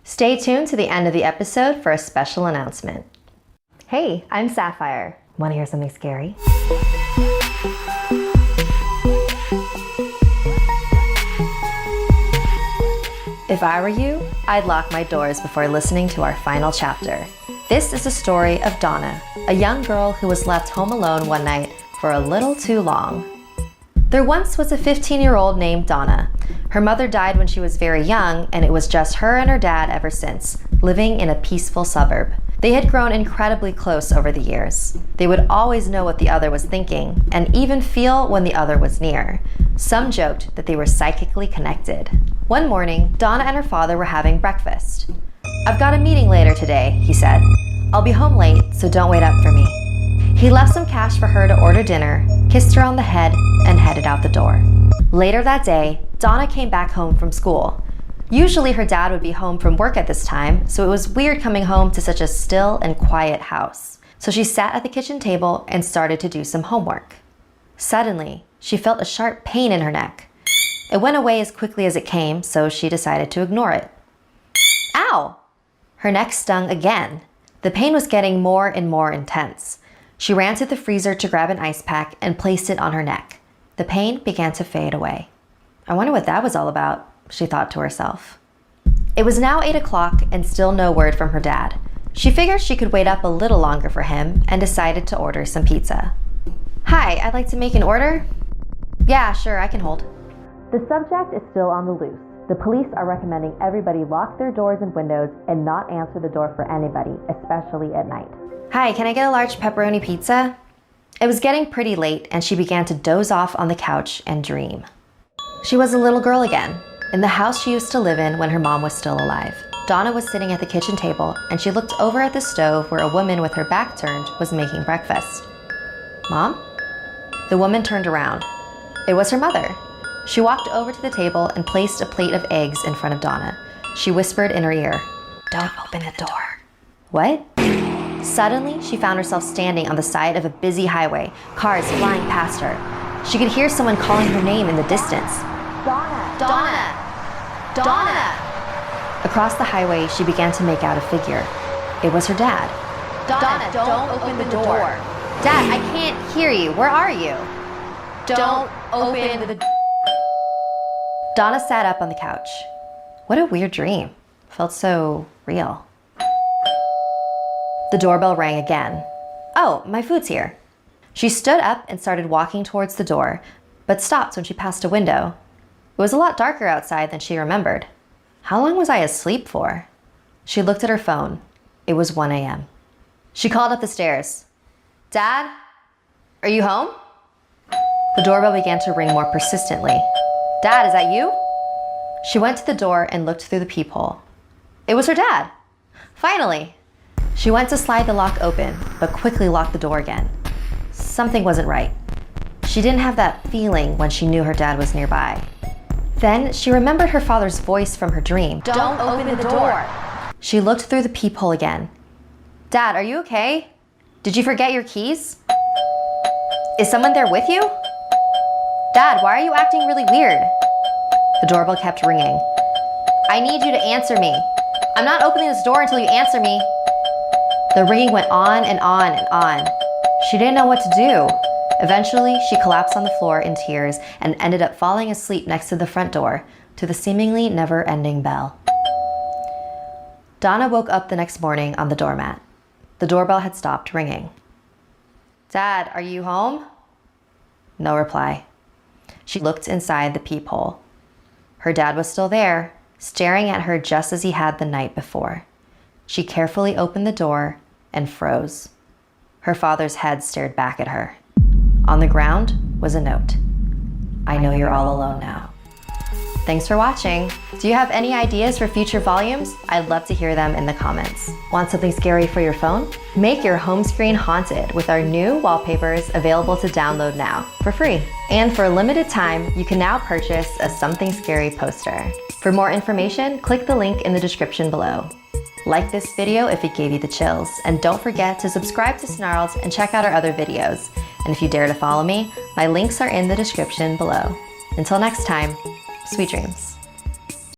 Stay tuned to the end of the episode for a special announcement. Hey, I'm Sapphire. Want to hear something scary? If I were you, I'd lock my doors before listening to our final chapter. This is the story of Donna, a young girl who was left home alone one night for a little too long. There once was a 15-year-old named Donna. Her mother died when she was very young, and it was just her and her dad ever since, living in a peaceful suburb. They had grown incredibly close over the years. They would always know what the other was thinking, and even feel when the other was near. Some joked that they were psychically connected. One morning, Donna and her father were having breakfast. "I've got a meeting later today," he said. "I'll be home late, so don't wait up for me." He left some cash for her to order dinner, kissed her on the head, and headed out the door. Later that day, Donna came back home from school. Usually her dad would be home from work at this time, so it was weird coming home to such a still and quiet house. So she sat at the kitchen table and started to do some homework. Suddenly, she felt a sharp pain in her neck. It went away as quickly as it came, so she decided to ignore it. Ow! Her neck stung again. The pain was getting more and more intense. She ran to the freezer to grab an ice pack and placed it on her neck. The pain began to fade away. I wonder what that was all about, she thought to herself. It was now 8 o'clock and still no word from her dad. She figured she could wait up a little longer for him and decided to order some pizza. "Hi, I'd like to make an order." "Yeah, sure, I can hold." The subject is still on the loose. The police are recommending everybody lock their doors and windows and not answer the door for anybody, especially at night. "Hi, can I get a large pepperoni pizza?" It was getting pretty late and she began to doze off on the couch and dream. She was a little girl again, in the house she used to live in when her mom was still alive. Donna was sitting at the kitchen table and she looked over at the stove where a woman with her back turned was making breakfast. "Mom?" The woman turned around. It was her mother. She walked over to the table and placed a plate of eggs in front of Donna. She whispered in her ear, "Don't open the door." What? Suddenly, she found herself standing on the side of a busy highway, cars flying past her. She could hear someone calling her name in the distance. "Donna! Donna! Donna!" Across the highway, she began to make out a figure. It was her dad. "Donna, don't open the door." "Dad, I can't hear you. Where are you?" "Don't open the door." Donna sat up on the couch. What a weird dream. Felt so real. The doorbell rang again. "Oh, my food's here." She stood up and started walking towards the door, but stopped when she passed a window. It was a lot darker outside than she remembered. How long was I asleep for? She looked at her phone. It was 1 a.m. She called up the stairs. "Dad? Are you home?" The doorbell began to ring more persistently. "Dad, is that you?" She went to the door and looked through the peephole. It was her dad. Finally. She went to slide the lock open, but quickly locked the door again. Something wasn't right. She didn't have that feeling when she knew her dad was nearby. Then she remembered her father's voice from her dream. "Don't open the door." She looked through the peephole again. "Dad, are you okay? Did you forget your keys? Is someone there with you? Dad, why are you acting really weird?" The doorbell kept ringing. "I need you to answer me. I'm not opening this door until you answer me." The ringing went on and on and on. She didn't know what to do. Eventually, she collapsed on the floor in tears and ended up falling asleep next to the front door to the seemingly never-ending bell. Donna woke up the next morning on the doormat. The doorbell had stopped ringing. "Dad, are you home?" No reply. She looked inside the peephole. Her dad was still there, staring at her just as he had the night before. She carefully opened the door and froze. Her father's head stared back at her. On the ground was a note. "I know you're all alone now." Thanks for watching. Do you have any ideas for future volumes? I'd love to hear them in the comments. Want something scary for your phone? Make your home screen haunted with our new wallpapers available to download now for free. And for a limited time, you can now purchase a Something Scary poster. For more information, click the link in the description below. Like this video if it gave you the chills, and don't forget to subscribe to Snarled and check out our other videos. And if you dare to follow me, my links are in the description below. Until next time, sweet dreams.